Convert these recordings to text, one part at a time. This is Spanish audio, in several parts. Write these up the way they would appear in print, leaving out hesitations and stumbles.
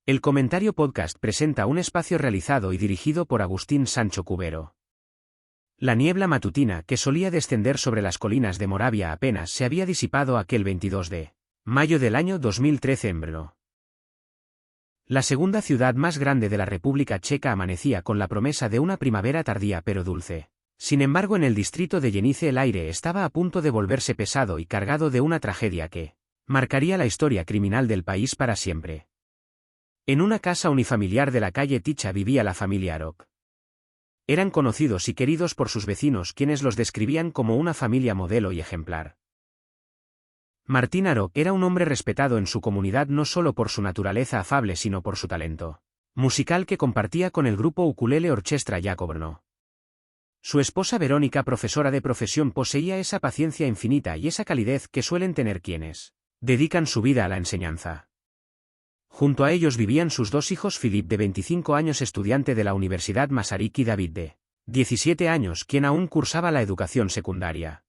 El Comentario Podcast presenta un espacio realizado y dirigido por Agustín Sancho Cubero. La niebla matutina que solía descender sobre las colinas de Moravia apenas se había disipado aquel 22 de mayo del año 2013 en Brno. La segunda ciudad más grande de la República Checa amanecía con la promesa de una primavera tardía pero dulce. Sin embargo, en el distrito de Jenice el aire estaba a punto de volverse pesado y cargado de una tragedia que marcaría la historia criminal del país para siempre. En una casa unifamiliar de la calle Ticha vivía la familia Arok. Eran conocidos y queridos por sus vecinos, quienes los describían como una familia modelo y ejemplar. Martin Arok era un hombre respetado en su comunidad no solo por su naturaleza afable sino por su talento musical que compartía con el grupo Ukulele Orchestra Jaco Brno. Su esposa Verónica, profesora de profesión, poseía esa paciencia infinita y esa calidez que suelen tener quienes dedican su vida a la enseñanza. Junto a ellos vivían sus dos hijos, Philip, de 25 años, estudiante de la Universidad Masaryk, y David, de 17 años, quien aún cursaba la educación secundaria.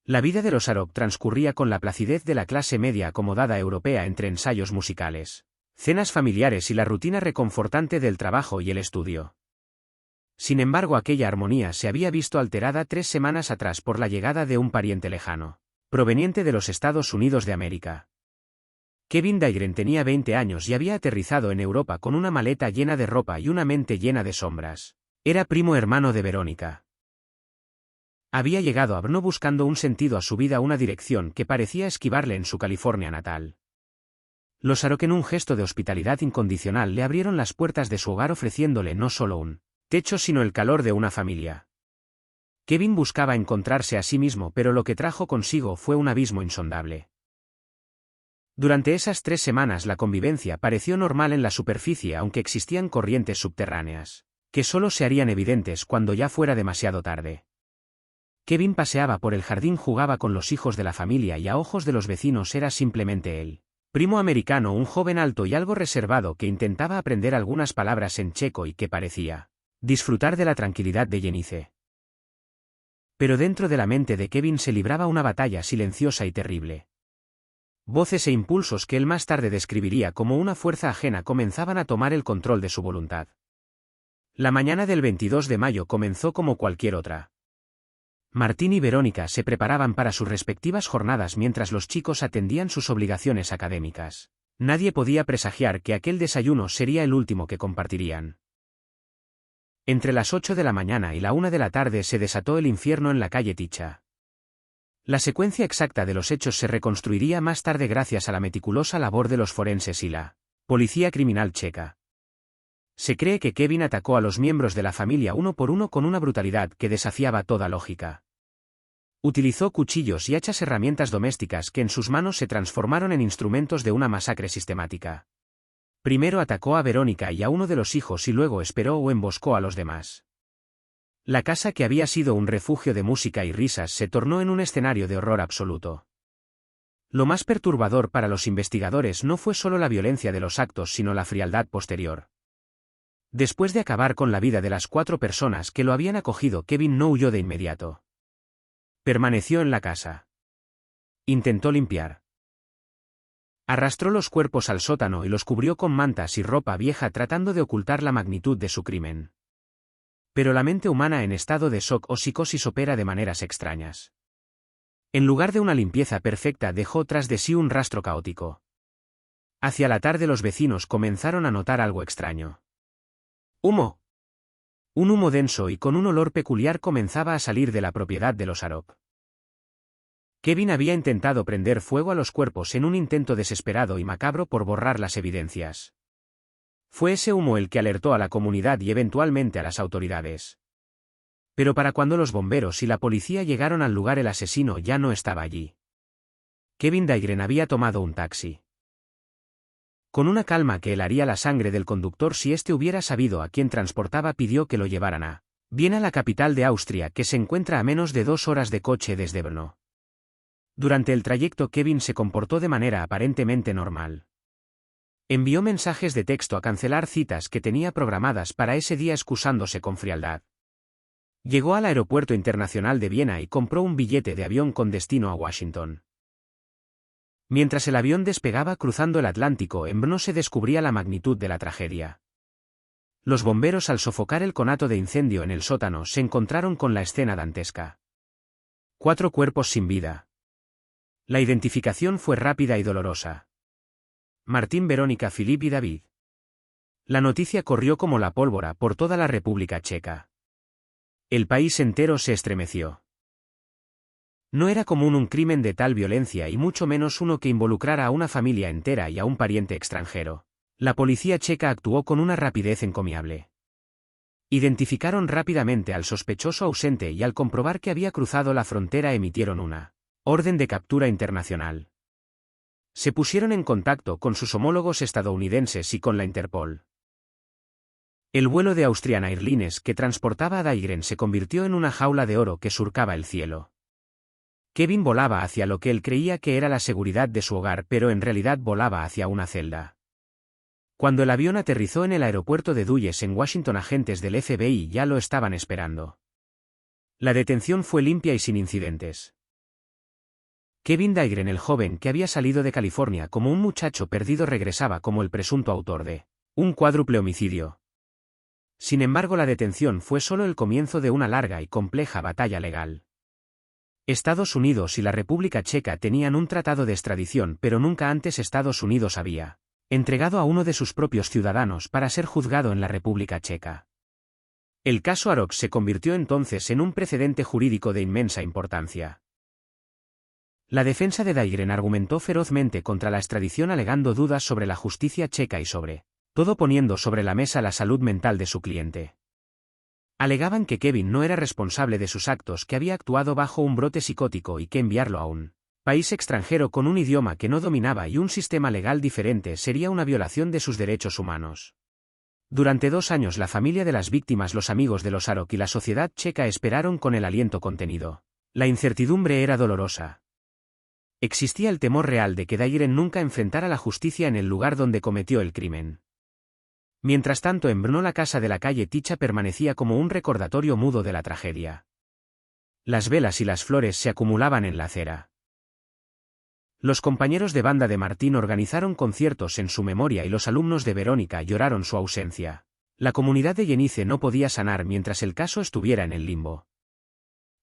La vida de los Arok transcurría con la placidez de la clase media acomodada europea, entre ensayos musicales, cenas familiares y la rutina reconfortante del trabajo y el estudio. Sin embargo, aquella armonía se había visto alterada 3 semanas atrás por la llegada de un pariente lejano, proveniente de los Estados Unidos de América. Kevin Dahlgren tenía 20 años y había aterrizado en Europa con una maleta llena de ropa y una mente llena de sombras. Era primo hermano de Verónica. Había llegado a Brno buscando un sentido a su vida, una dirección que parecía esquivarle en su California natal. Los Arok, en un gesto de hospitalidad incondicional, le abrieron las puertas de su hogar, ofreciéndole no solo un techo sino el calor de una familia. Kevin buscaba encontrarse a sí mismo, pero lo que trajo consigo fue un abismo insondable. Durante esas 3 semanas la convivencia pareció normal en la superficie, aunque existían corrientes subterráneas, que solo se harían evidentes cuando ya fuera demasiado tarde. Kevin paseaba por el jardín, jugaba con los hijos de la familia y a ojos de los vecinos era simplemente él. Primo americano, un joven alto y algo reservado que intentaba aprender algunas palabras en checo y que parecía disfrutar de la tranquilidad de Jenice. Pero dentro de la mente de Kevin se libraba una batalla silenciosa y terrible. Voces e impulsos que él más tarde describiría como una fuerza ajena comenzaban a tomar el control de su voluntad. La mañana del 22 de mayo comenzó como cualquier otra. Martín y Verónica se preparaban para sus respectivas jornadas mientras los chicos atendían sus obligaciones académicas. Nadie podía presagiar que aquel desayuno sería el último que compartirían. Entre las 8 de la mañana y la 1 de la tarde se desató el infierno en la calle Ticha. La secuencia exacta de los hechos se reconstruiría más tarde gracias a la meticulosa labor de los forenses y la policía criminal checa. Se cree que Kevin atacó a los miembros de la familia uno por uno con una brutalidad que desafiaba toda lógica. Utilizó cuchillos y hachas, herramientas domésticas que en sus manos se transformaron en instrumentos de una masacre sistemática. Primero atacó a Verónica y a uno de los hijos y luego esperó o emboscó a los demás. La casa, que había sido un refugio de música y risas, se tornó en un escenario de horror absoluto. Lo más perturbador para los investigadores no fue solo la violencia de los actos sino la frialdad posterior. Después de acabar con la vida de las 4 personas que lo habían acogido, Kevin no huyó de inmediato. Permaneció en la casa. Intentó limpiar. Arrastró los cuerpos al sótano y los cubrió con mantas y ropa vieja, tratando de ocultar la magnitud de su crimen. Pero la mente humana en estado de shock o psicosis opera de maneras extrañas. En lugar de una limpieza perfecta, dejó tras de sí un rastro caótico. Hacia la tarde los vecinos comenzaron a notar algo extraño. ¡Humo! Un humo denso y con un olor peculiar comenzaba a salir de la propiedad de los Arok. Kevin había intentado prender fuego a los cuerpos en un intento desesperado y macabro por borrar las evidencias. Fue ese humo el que alertó a la comunidad y eventualmente a las autoridades. Pero para cuando los bomberos y la policía llegaron al lugar, el asesino ya no estaba allí. Kevin Dahlgren había tomado un taxi. Con una calma que helaría la sangre del conductor si éste hubiera sabido a quién transportaba, pidió que lo llevaran a Viena, la capital de Austria, que se encuentra a menos de 2 horas de coche desde Brno. Durante el trayecto Kevin se comportó de manera aparentemente normal. Envió mensajes de texto a cancelar citas que tenía programadas para ese día, excusándose con frialdad. Llegó al aeropuerto internacional de Viena y compró un billete de avión con destino a Washington. Mientras el avión despegaba cruzando el Atlántico, en Brno se descubría la magnitud de la tragedia. Los bomberos, al sofocar el conato de incendio en el sótano, se encontraron con la escena dantesca. 4 cuerpos sin vida. La identificación fue rápida y dolorosa. Martín, Verónica, Filip y David. La noticia corrió como la pólvora por toda la República Checa. El país entero se estremeció. No era común un crimen de tal violencia y mucho menos uno que involucrara a una familia entera y a un pariente extranjero. La policía checa actuó con una rapidez encomiable. Identificaron rápidamente al sospechoso ausente y al comprobar que había cruzado la frontera emitieron una orden de captura internacional. Se pusieron en contacto con sus homólogos estadounidenses y con la Interpol. El vuelo de Austrian Airlines que transportaba a Dahlgren se convirtió en una jaula de oro que surcaba el cielo. Kevin volaba hacia lo que él creía que era la seguridad de su hogar, pero en realidad volaba hacia una celda. Cuando el avión aterrizó en el aeropuerto de Dulles en Washington, agentes del FBI ya lo estaban esperando. La detención fue limpia y sin incidentes. Kevin Dahlgren, el joven que había salido de California como un muchacho perdido, regresaba como el presunto autor de un cuádruple homicidio. Sin embargo, la detención fue solo el comienzo de una larga y compleja batalla legal. Estados Unidos y la República Checa tenían un tratado de extradición, pero nunca antes Estados Unidos había entregado a uno de sus propios ciudadanos para ser juzgado en la República Checa. El caso Arok se convirtió entonces en un precedente jurídico de inmensa importancia. La defensa de Dahlgren argumentó ferozmente contra la extradición, alegando dudas sobre la justicia checa y sobre todo poniendo sobre la mesa la salud mental de su cliente. Alegaban que Kevin no era responsable de sus actos, que había actuado bajo un brote psicótico y que enviarlo a un país extranjero con un idioma que no dominaba y un sistema legal diferente sería una violación de sus derechos humanos. Durante 2 años la familia de las víctimas, los amigos de los Arok y la sociedad checa esperaron con el aliento contenido. La incertidumbre era dolorosa. Existía el temor real de que Dahlgren nunca enfrentara la justicia en el lugar donde cometió el crimen. Mientras tanto, en Brno, la casa de la calle Ticha permanecía como un recordatorio mudo de la tragedia. Las velas y las flores se acumulaban en la acera. Los compañeros de banda de Martín organizaron conciertos en su memoria y los alumnos de Verónica lloraron su ausencia. La comunidad de Jenice no podía sanar mientras el caso estuviera en el limbo.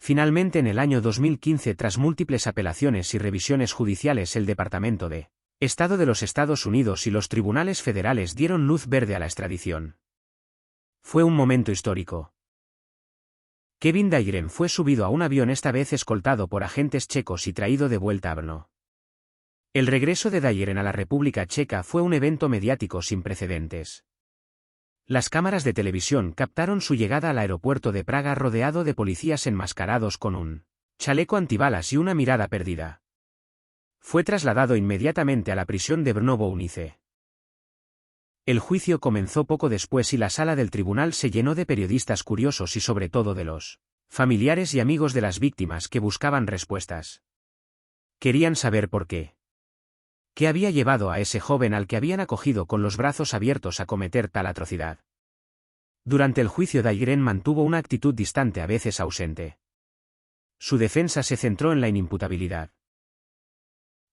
Finalmente, en el año 2015, tras múltiples apelaciones y revisiones judiciales, el Departamento de Estado de los Estados Unidos y los tribunales federales dieron luz verde a la extradición. Fue un momento histórico. Kevin Dahlgren fue subido a un avión, esta vez escoltado por agentes checos, y traído de vuelta a Brno. El regreso de Dahlgren a la República Checa fue un evento mediático sin precedentes. Las cámaras de televisión captaron su llegada al aeropuerto de Praga rodeado de policías enmascarados con un chaleco antibalas y una mirada perdida. Fue trasladado inmediatamente a la prisión de Brno-Bounice. El juicio comenzó poco después y la sala del tribunal se llenó de periodistas curiosos y sobre todo de los familiares y amigos de las víctimas que buscaban respuestas. Querían saber por qué. ¿Qué había llevado a ese joven al que habían acogido con los brazos abiertos a cometer tal atrocidad? Durante el juicio, Dahlgren mantuvo una actitud distante, a veces ausente. Su defensa se centró en la inimputabilidad.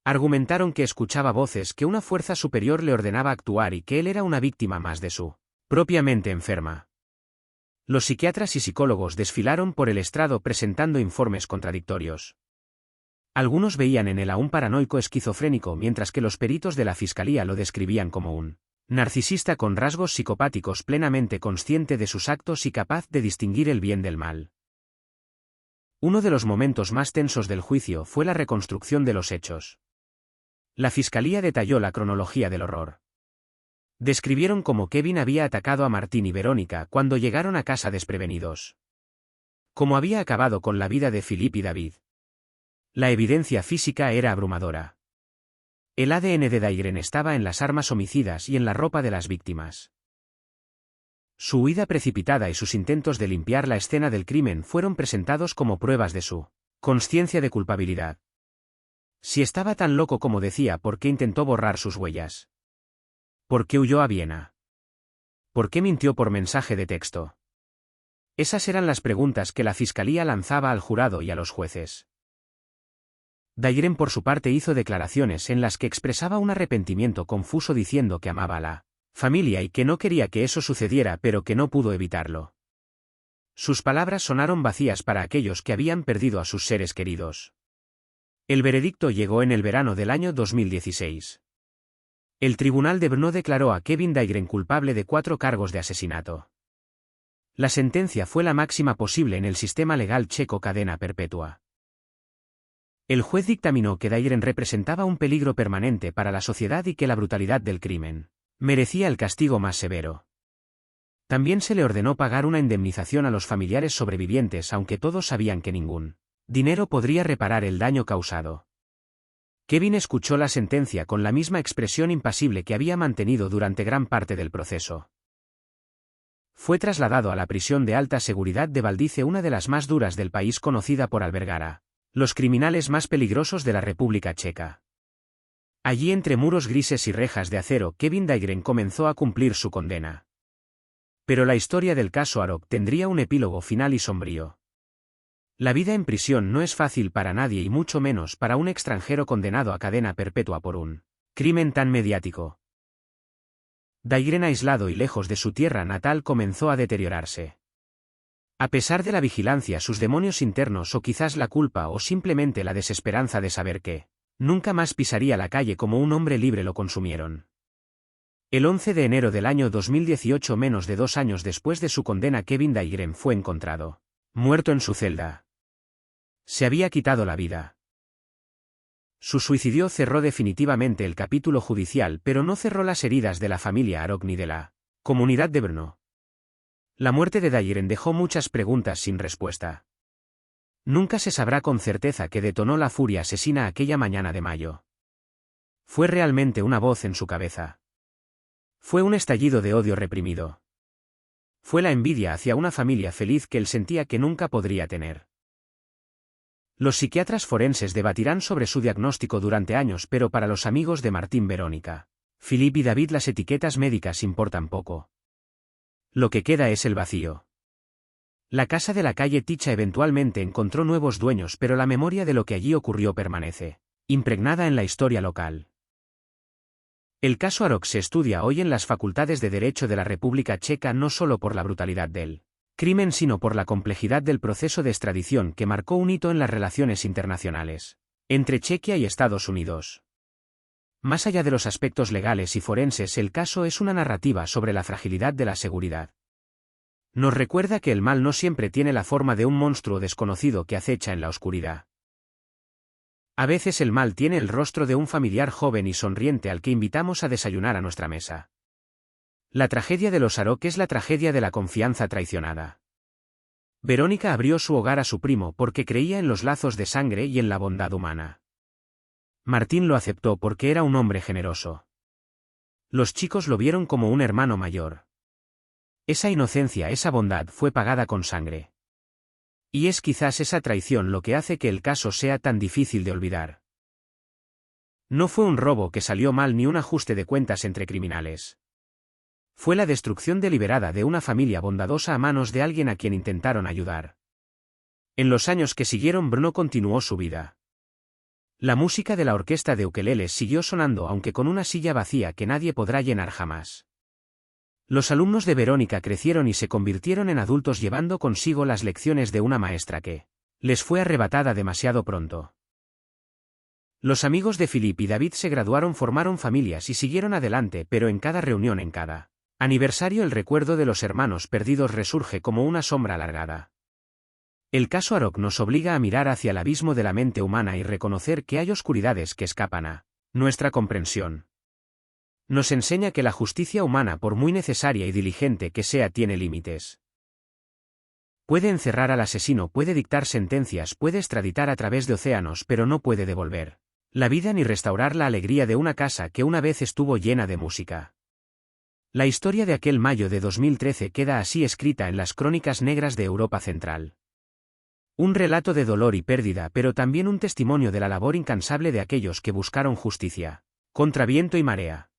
Argumentaron que escuchaba voces, que una fuerza superior le ordenaba actuar y que él era una víctima más de su propia mente enferma. Los psiquiatras y psicólogos desfilaron por el estrado presentando informes contradictorios. Algunos veían en él a un paranoico esquizofrénico, mientras que los peritos de la fiscalía lo describían como un narcisista con rasgos psicopáticos, plenamente consciente de sus actos y capaz de distinguir el bien del mal. Uno de los momentos más tensos del juicio fue la reconstrucción de los hechos. La fiscalía detalló la cronología del horror. Describieron cómo Kevin había atacado a Martín y Verónica cuando llegaron a casa desprevenidos. Cómo había acabado con la vida de Filip y David. La evidencia física era abrumadora. El ADN de Dahlgren estaba en las armas homicidas y en la ropa de las víctimas. Su huida precipitada y sus intentos de limpiar la escena del crimen fueron presentados como pruebas de su consciencia de culpabilidad. Si estaba tan loco como decía, ¿por qué intentó borrar sus huellas? ¿Por qué huyó a Viena? ¿Por qué mintió por mensaje de texto? Esas eran las preguntas que la fiscalía lanzaba al jurado y a los jueces. Dairen por su parte hizo declaraciones en las que expresaba un arrepentimiento confuso diciendo que amaba a la familia y que no quería que eso sucediera pero que no pudo evitarlo. Sus palabras sonaron vacías para aquellos que habían perdido a sus seres queridos. El veredicto llegó en el verano del año 2016. El tribunal de Brno declaró a Kevin Dairen culpable de 4 cargos de asesinato. La sentencia fue la máxima posible en el sistema legal checo, cadena perpetua. El juez dictaminó que Dairen representaba un peligro permanente para la sociedad y que la brutalidad del crimen merecía el castigo más severo. También se le ordenó pagar una indemnización a los familiares sobrevivientes, aunque todos sabían que ningún dinero podría reparar el daño causado. Kevin escuchó la sentencia con la misma expresión impasible que había mantenido durante gran parte del proceso. Fue trasladado a la prisión de alta seguridad de Valdice, una de las más duras del país, conocida por albergar a los criminales más peligrosos de la República Checa. Allí, entre muros grises y rejas de acero, Kevin Dairen comenzó a cumplir su condena. Pero la historia del caso Arok tendría un epílogo final y sombrío. La vida en prisión no es fácil para nadie, y mucho menos para un extranjero condenado a cadena perpetua por un crimen tan mediático. Dairen, aislado y lejos de su tierra natal, comenzó a deteriorarse. A pesar de la vigilancia, sus demonios internos, o quizás la culpa o simplemente la desesperanza de saber que nunca más pisaría la calle como un hombre libre, lo consumieron. El 11 de enero del año 2018, menos de 2 años después de su condena, Kevin Dairen fue encontrado muerto en su celda. Se había quitado la vida. Su suicidio cerró definitivamente el capítulo judicial, pero no cerró las heridas de la familia Arok ni de la comunidad de Brno. La muerte de Dairen dejó muchas preguntas sin respuesta. Nunca se sabrá con certeza qué detonó la furia asesina aquella mañana de mayo. ¿Fue realmente una voz en su cabeza? ¿Fue un estallido de odio reprimido? ¿Fue la envidia hacia una familia feliz que él sentía que nunca podría tener? Los psiquiatras forenses debatirán sobre su diagnóstico durante años, pero para los amigos de Martín, Verónica, Philip y David, las etiquetas médicas importan poco. Lo que queda es el vacío. La casa de la calle Ticha eventualmente encontró nuevos dueños, pero la memoria de lo que allí ocurrió permanece impregnada en la historia local. El caso Arok se estudia hoy en las facultades de Derecho de la República Checa, no solo por la brutalidad del crimen, sino por la complejidad del proceso de extradición que marcó un hito en las relaciones internacionales entre Chequia y Estados Unidos. Más allá de los aspectos legales y forenses, el caso es una narrativa sobre la fragilidad de la seguridad. Nos recuerda que el mal no siempre tiene la forma de un monstruo desconocido que acecha en la oscuridad. A veces el mal tiene el rostro de un familiar joven y sonriente al que invitamos a desayunar a nuestra mesa. La tragedia de los Arok es la tragedia de la confianza traicionada. Verónica abrió su hogar a su primo porque creía en los lazos de sangre y en la bondad humana. Martín lo aceptó porque era un hombre generoso. Los chicos lo vieron como un hermano mayor. Esa inocencia, esa bondad fue pagada con sangre. Y es quizás esa traición lo que hace que el caso sea tan difícil de olvidar. No fue un robo que salió mal ni un ajuste de cuentas entre criminales. Fue la destrucción deliberada de una familia bondadosa a manos de alguien a quien intentaron ayudar. En los años que siguieron, Brno continuó su vida. La música de la orquesta de ukeleles siguió sonando, aunque con una silla vacía que nadie podrá llenar jamás. Los alumnos de Verónica crecieron y se convirtieron en adultos, llevando consigo las lecciones de una maestra que les fue arrebatada demasiado pronto. Los amigos de Philip y David se graduaron, formaron familias y siguieron adelante, pero en cada reunión, en cada aniversario, el recuerdo de los hermanos perdidos resurge como una sombra alargada. El caso Arok nos obliga a mirar hacia el abismo de la mente humana y reconocer que hay oscuridades que escapan a nuestra comprensión. Nos enseña que la justicia humana, por muy necesaria y diligente que sea, tiene límites. Puede encerrar al asesino, puede dictar sentencias, puede extraditar a través de océanos, pero no puede devolver la vida ni restaurar la alegría de una casa que una vez estuvo llena de música. La historia de aquel mayo de 2013 queda así escrita en las crónicas negras de Europa Central. Un relato de dolor y pérdida, pero también un testimonio de la labor incansable de aquellos que buscaron justicia contra viento y marea.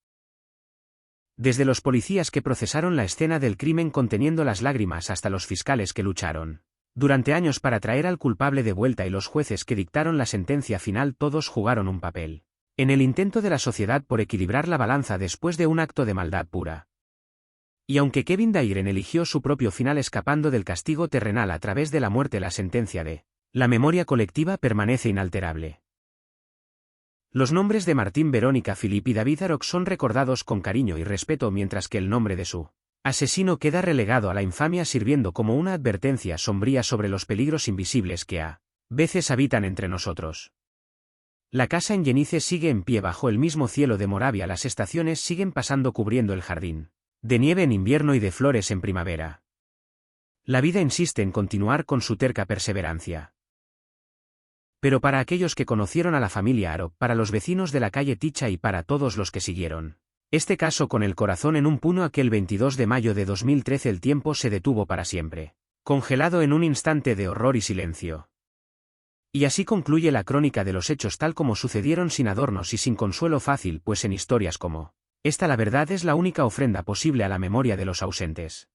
Desde los policías que procesaron la escena del crimen conteniendo las lágrimas hasta los fiscales que lucharon Durante años para traer al culpable de vuelta y los jueces que dictaron la sentencia final todos jugaron un papel en el intento de la sociedad por equilibrar la balanza después de un acto de maldad pura. Y aunque Kevin Dairen eligió su propio final escapando del castigo terrenal a través de la muerte, la sentencia de la memoria colectiva permanece inalterable. Los nombres de Martín, Verónica, Philip y David Arok son recordados con cariño y respeto, mientras que el nombre de su asesino queda relegado a la infamia, sirviendo como una advertencia sombría sobre los peligros invisibles que a veces habitan entre nosotros. La casa en Yenice sigue en pie bajo el mismo cielo de Moravia, las estaciones siguen pasando cubriendo el jardín de nieve en invierno y de flores en primavera. La vida insiste en continuar con su terca perseverancia. Pero para aquellos que conocieron a la familia Arok, para los vecinos de la calle Ticha y para todos los que siguieron este caso con el corazón en un puño, aquel 22 de mayo de 2013 el tiempo se detuvo para siempre, congelado en un instante de horror y silencio. Y así concluye la crónica de los hechos tal como sucedieron, sin adornos y sin consuelo fácil, pues en historias como esta la verdad es la única ofrenda posible a la memoria de los ausentes.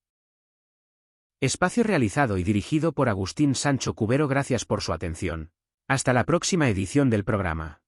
Espacio realizado y dirigido por Agustín Sancho Cubero. Gracias por su atención. Hasta la próxima edición del programa.